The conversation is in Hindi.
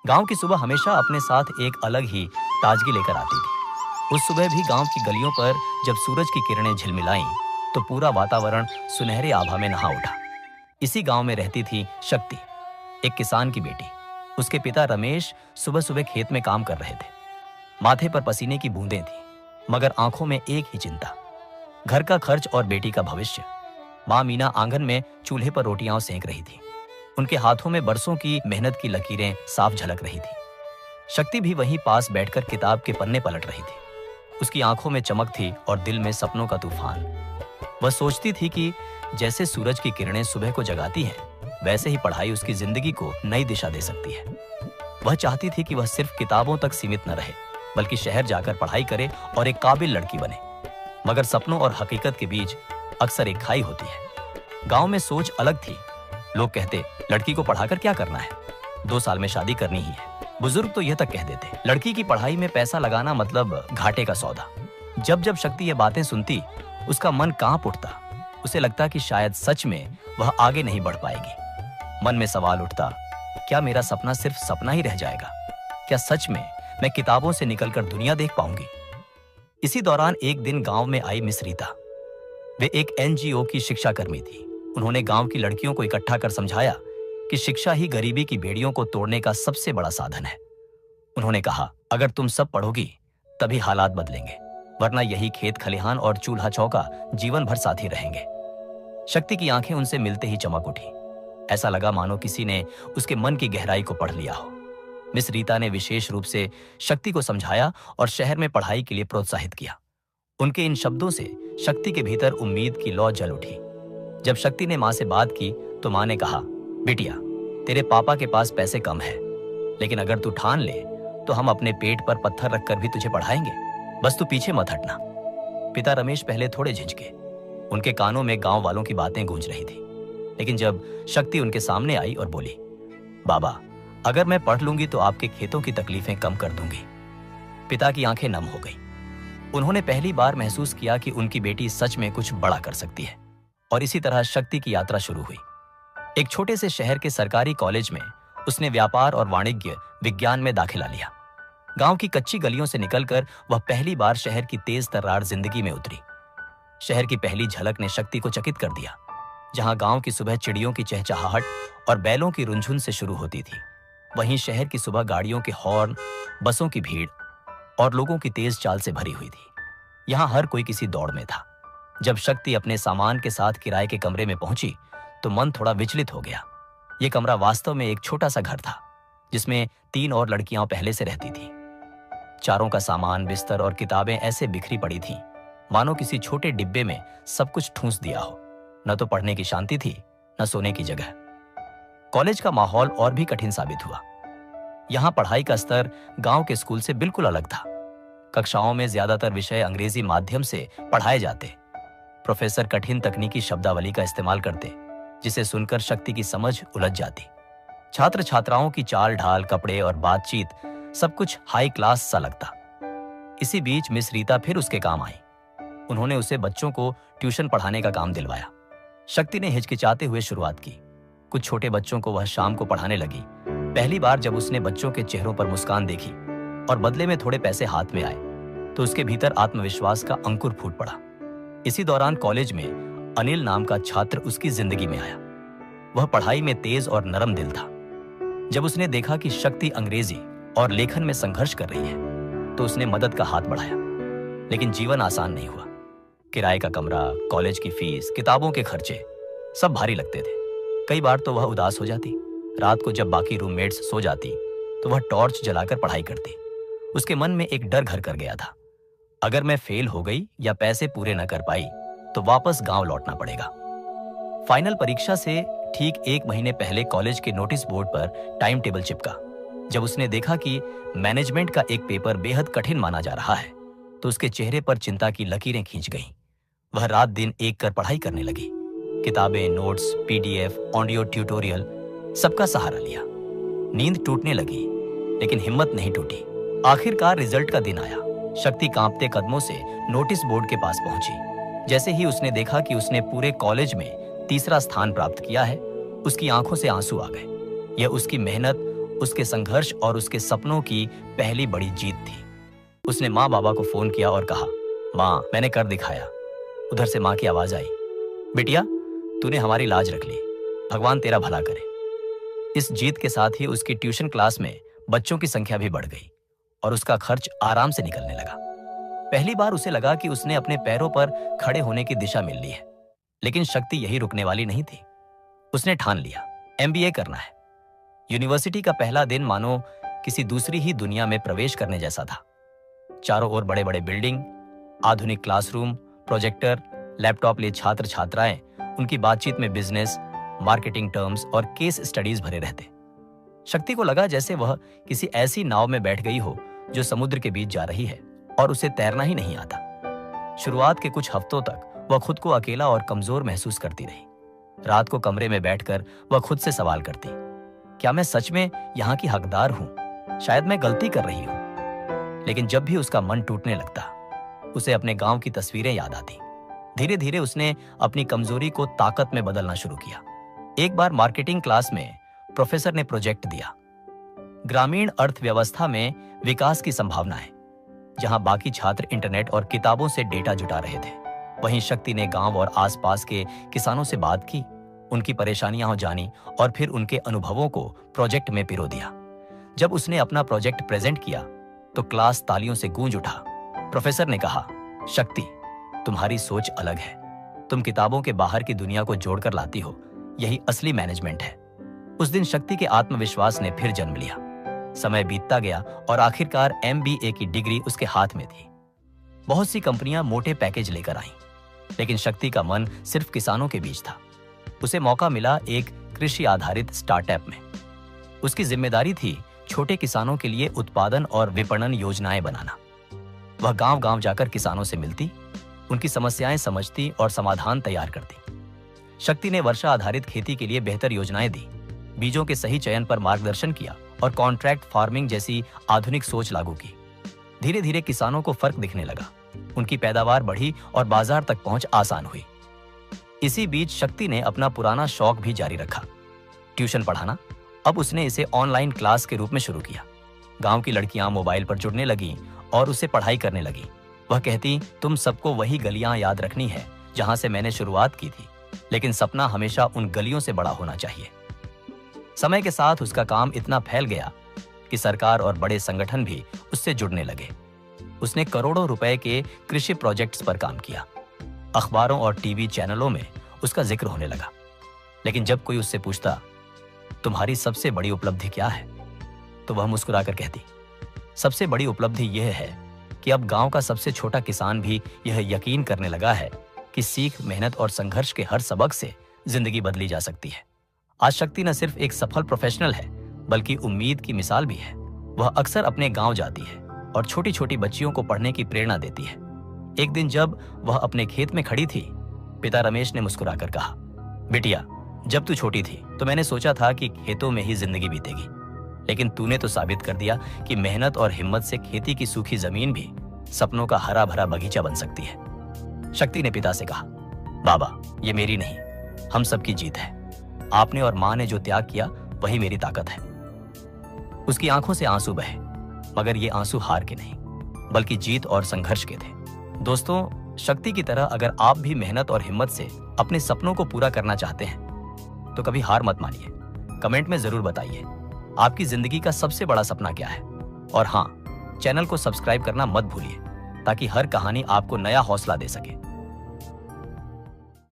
गांव की सुबह हमेशा अपने साथ एक अलग ही ताजगी लेकर आती थी। उस सुबह भी गांव की गलियों पर जब सूरज की किरणें झिलमिलाईं तो पूरा वातावरण सुनहरे आभा में नहा उठा। इसी गांव में रहती थी शक्ति, एक किसान की बेटी। उसके पिता रमेश सुबह सुबह खेत में काम कर रहे थे। माथे पर पसीने की बूंदें थी, मगर आंखों में एक ही चिंता, घर का खर्च और बेटी का भविष्य। माँ मीना आंगन में चूल्हे पर रोटियां सेंक रही थी। उनके हाथों में बरसों की मेहनत की लकीरें साफ झलक रही थी। शक्ति भी वहीं पास बैठकर किताब के पन्ने पलट रही थी। उसकी आंखों में चमक थी और दिल में सपनों का तूफान। वह सोचती थी कि जैसे सूरज की किरणें सुबह को जगाती हैं, वैसे ही पढ़ाई उसकी जिंदगी को नई दिशा दे सकती है। वह चाहती थी कि वह सिर्फ किताबों तक सीमित न रहे, बल्कि शहर जाकर पढ़ाई करे और एक काबिल लड़की बने। मगर सपनों और हकीकत के बीच अक्सर एक खाई होती है। गांव में सोच अलग थी। लोग कहते, लड़की को पढ़ाकर क्या करना है, 2 साल में शादी करनी ही है। बुजुर्ग तो यह तक कह देते, लड़की की पढ़ाई में पैसा लगाना मतलब घाटे का सौदा। जब जब शक्ति ये बातें सुनती, उसका मन कांप उठता। उसे लगता कि शायद सच में वह आगे नहीं बढ़ पाएगी। मन में सवाल उठता, क्या मेरा सपना सिर्फ सपना ही रह जाएगा? क्या सच में मैं किताबों से निकलकर दुनिया देख पाऊंगी? इसी दौरान एक दिन गांव में आई मिस रीता। वे एक एनजीओ की शिक्षा कर्मी थी। उन्होंने गांव की लड़कियों को इकट्ठा कर समझाया कि शिक्षा ही गरीबी की बेड़ियों को तोड़ने का सबसे बड़ा साधन है। उन्होंने कहा, अगर तुम सब पढ़ोगी तभी हालात बदलेंगे, वरना यही खेत खलिहान और चूल्हा चौका जीवन भर साथी रहेंगे। शक्ति की आंखें उनसे मिलते ही चमक उठी। ऐसा लगा मानो किसी ने उसके मन की गहराई को पढ़ लिया हो। मिस रीता ने विशेष रूप से शक्ति को समझाया और शहर में पढ़ाई के लिए प्रोत्साहित किया। उनके इन शब्दों से शक्ति के भीतर उम्मीद की लौ जल उठी। जब शक्ति ने मां से बात की तो मां ने कहा, बिटिया, तेरे पापा के पास पैसे कम है, लेकिन अगर तू ठान ले तो हम अपने पेट पर पत्थर रखकर भी तुझे पढ़ाएंगे। बस तू पीछे मत हटना। पिता रमेश पहले थोड़े झिझके। उनके कानों में गांव वालों की बातें गूंज रही थी। लेकिन जब शक्ति उनके सामने आई और बोली, बाबा, अगर मैं पढ़ लूंगी तो आपके खेतों की तकलीफें कम कर दूंगी। पिता की आंखें नम हो गई। उन्होंने पहली बार महसूस किया कि उनकी बेटी सच में कुछ बड़ा कर सकती है। और इसी तरह शक्ति की यात्रा शुरू हुई। एक छोटे से शहर के सरकारी कॉलेज में उसने व्यापार और वाणिज्य विज्ञान में दाखिला लिया। गांव की कच्ची गलियों से निकलकर वह पहली बार शहर की तेज तर्रार जिंदगी में उतरी। शहर की पहली झलक ने शक्ति को चकित कर दिया। जहां गांव की सुबह चिड़ियों की चहचहाहट और बैलों की रुंझुन से शुरू होती थी, वहीं शहर की सुबह गाड़ियों के हॉर्न, बसों की भीड़ और लोगों की तेज चाल से भरी हुई थी। यहां हर कोई किसी दौड़ में था। जब शक्ति अपने सामान के साथ किराए के कमरे में पहुंची तो मन थोड़ा विचलित हो गया। यह कमरा वास्तव में एक छोटा सा घर था, जिसमें 3 और लड़कियां पहले से रहती थीं। चारों का सामान, बिस्तर और किताबें ऐसे बिखरी पड़ी थीं, मानो किसी छोटे डिब्बे में सब कुछ ठूंस दिया हो। न तो पढ़ने की शांति थी, न सोने की जगह। कॉलेज का माहौल और भी कठिन साबित हुआ। यहां पढ़ाई का स्तर गांव के स्कूल से बिल्कुल अलग था। कक्षाओं में ज्यादातर विषय अंग्रेजी माध्यम से पढ़ाए जाते। प्रोफेसर कठिन तकनीकी शब्दावली का इस्तेमाल करते, जिसे सुनकर शक्ति की समझ उलझ जाती। छात्र छात्राओं की चाल ढाल, कपड़े और बातचीत सब कुछ हाई क्लास सा लगता। इसी बीच मिस रीता फिर उसके काम आई। उन्होंने उसे बच्चों को ट्यूशन पढ़ाने का काम दिलवाया। शक्ति ने हिचकिचाते हुए शुरुआत की। कुछ छोटे बच्चों को वह शाम को पढ़ाने लगी। पहली बार जब उसने बच्चों के चेहरों पर मुस्कान देखी और बदले में थोड़े पैसे हाथ में आए, तो उसके भीतर आत्मविश्वास का अंकुर फूट पड़ा। इसी दौरान कॉलेज में अनिल नाम का छात्र उसकी जिंदगी में आया। वह पढ़ाई में तेज और नरम दिल था। जब उसने देखा कि शक्ति अंग्रेजी और लेखन में संघर्ष कर रही है, तो उसने मदद का हाथ बढ़ाया। लेकिन जीवन आसान नहीं हुआ। किराए का कमरा, कॉलेज की फीस, किताबों के खर्चे सब भारी लगते थे। कई बार तो वह उदास हो जाती। रात को जब बाकी रूममेट्स सो जाती तो वह टॉर्च जलाकर पढ़ाई करती। उसके मन में एक डर घर कर गया था, अगर मैं फेल हो गई या पैसे पूरे न कर पाई तो वापस गांव लौटना पड़ेगा। फाइनल परीक्षा से ठीक 1 महीने पहले कॉलेज के नोटिस बोर्ड पर टाइम टेबल चिपका। जब उसने देखा कि मैनेजमेंट का एक पेपर बेहद कठिन माना जा रहा है, तो उसके चेहरे पर चिंता की लकीरें खींच गईं। वह रात दिन एक कर पढ़ाई करने लगी। किताबें, नोट्स, पीडीएफ, ऑडियो ट्यूटोरियल सबका सहारा लिया। नींद टूटने लगी, लेकिन हिम्मत नहीं टूटी। आखिरकार रिजल्ट का दिन आया। शक्ति कांपते कदमों से नोटिस बोर्ड के पास पहुंची। जैसे ही उसने देखा कि उसने पूरे कॉलेज में 3रा स्थान प्राप्त किया है, उसकी आंखों से आंसू आ गए। यह उसकी मेहनत उसके संघर्ष और उसके सपनों की पहली बड़ी जीत थी। उसने माँ बाबा को फोन किया और कहा, माँ, मैंने कर दिखाया। उधर से माँ की आवाज आई, बिटिया, तूने हमारी लाज रख ली, भगवान तेरा भला करे। इस जीत के साथ ही उसकी ट्यूशन क्लास में बच्चों की संख्या भी बढ़ गई और उसका खर्च आराम से निकलने लगा। पहली बार उसे लगा कि उसने अपने पैरों पर खड़े होने की दिशा मिल ली है। लेकिन शक्ति यही रुकने वाली नहीं थी। उसने ठान लिया, MBA करना है। यूनिवर्सिटी का पहला दिन मानो किसी दूसरी ही दुनिया में प्रवेश करने जैसा था। चारों ओर बड़े बड़े बिल्डिंग, आधुनिक क्लासरूम, प्रोजेक्टर, लैपटॉप लिए छात्र छात्राएं, उनकी बातचीत में बिजनेस, मार्केटिंग टर्म्स और केस स्टडीज भरे रहते। शक्ति को लगा जैसे वह किसी ऐसी नाव में बैठ गई हो जो समुद्र के बीच जा रही है और उसे तैरना ही नहीं आता। शुरुआत के कुछ हफ्तों तक वह खुद को अकेला और कमजोर महसूस करती रही। रात को कमरे में बैठकर वह खुद से सवाल करती, क्या मैं सच में यहाँ की हकदार हूं? शायद मैं गलती कर रही हूं। लेकिन जब भी उसका मन टूटने लगता, उसे अपने गांव की तस्वीरें याद आती। धीरे धीरे उसने अपनी कमजोरी को ताकत में बदलना शुरू किया। एक बार मार्केटिंग क्लास में प्रोफेसर ने प्रोजेक्ट दिया, ग्रामीण अर्थव्यवस्था में विकास की संभावनाएं। जहां बाकी छात्र इंटरनेट और किताबों से डेटा जुटा रहे थे, वहीं शक्ति ने गांव और आसपास के किसानों से बात की, उनकी परेशानियां जानी और फिर उनके अनुभवों को प्रोजेक्ट में पिरो दिया। जब उसने अपना प्रोजेक्ट प्रेजेंट किया तो क्लास तालियों से गूंज उठा। प्रोफेसर ने कहा, शक्ति, तुम्हारी सोच अलग है। तुम किताबों के बाहर की दुनिया को जोड़कर लाती हो, यही असली मैनेजमेंट है। उस दिन शक्ति के आत्मविश्वास ने फिर जन्म लिया। समय बीतता गया और आखिरकार MBA की डिग्री उसके हाथ में थी। बहुत सी कंपनियां मोटे पैकेज लेकर आईं, लेकिन शक्ति का मन सिर्फ किसानों के बीच था। उसे मौका मिला एक कृषि आधारित स्टार्टअप में। उसकी जिम्मेदारी थी छोटे किसानों के लिए उत्पादन और विपणन योजनाएं बनाना। वह गांव-गांव जाकर किसानों से मिलती, उनकी समस्याएं समझती और समाधान तैयार करती। शक्ति ने वर्षा आधारित खेती के लिए बेहतर योजनाएं दी, बीजों के सही चयन पर मार्गदर्शन किया और कॉन्ट्रैक्ट फार्मिंग जैसी आधुनिक सोच लागू की। धीरे धीरे किसानों को फर्क दिखने लगा, उनकी पैदावार बढ़ी और बाजार तक पहुंच आसान हुई। इसी बीच शक्ति ने अपना पुराना शौक भी जारी रखा, ट्यूशन पढ़ाना। अब उसने इसे ऑनलाइन क्लास के रूप में शुरू किया। गांव की लड़कियां मोबाइल पर जुड़ने लगीं और उससे पढ़ाई करने लगीं। वह कहती, तुम सबको वही गलियां याद रखनी है जहां से मैंने शुरुआत की थी, लेकिन सपना हमेशा उन गलियों से बड़ा होना चाहिए। समय के साथ उसका काम इतना फैल गया कि सरकार और बड़े संगठन भी उससे जुड़ने लगे। उसने करोड़ों रुपए के कृषि प्रोजेक्ट्स पर काम किया। अखबारों और टीवी चैनलों में उसका जिक्र होने लगा। लेकिन जब कोई उससे पूछता, तुम्हारी सबसे बड़ी उपलब्धि क्या है, तो वह मुस्कुराकर कहती, सबसे बड़ी उपलब्धि यह है कि अब गांव का सबसे छोटा किसान भी यह यकीन करने लगा है कि सीख, मेहनत और संघर्ष के हर सबक से जिंदगी बदली जा सकती है। आज शक्ति न सिर्फ एक सफल प्रोफेशनल है, बल्कि उम्मीद की मिसाल भी है। वह अक्सर अपने गांव जाती है और छोटी छोटी बच्चियों को पढ़ने की प्रेरणा देती है। एक दिन जब वह अपने खेत में खड़ी थी, पिता रमेश ने मुस्कुराकर कहा, बिटिया, जब तू छोटी थी तो मैंने सोचा था कि खेतों में ही जिंदगी बीतेगी, लेकिन तूने तो साबित कर दिया कि मेहनत और हिम्मत से खेती की सूखी जमीन भी सपनों का हरा भरा बगीचा बन सकती है। शक्ति ने पिता से कहा, बाबा, ये मेरी नहीं, हम सबकी जीत है। आपने और माँ ने जो त्याग किया वही मेरी ताकत है। उसकी आंखों से आंसू बहे, मगर ये आंसू हार के नहीं, बल्कि जीत और संघर्ष के थे। दोस्तों, शक्ति की तरह अगर आप भी मेहनत और हिम्मत से अपने सपनों को पूरा करना चाहते हैं तो कभी हार मत मानिए। कमेंट में जरूर बताइए आपकी जिंदगी का सबसे बड़ा सपना क्या है। और हाँ, चैनल को सब्सक्राइब करना मत भूलिए ताकि हर कहानी आपको नया हौसला दे सके।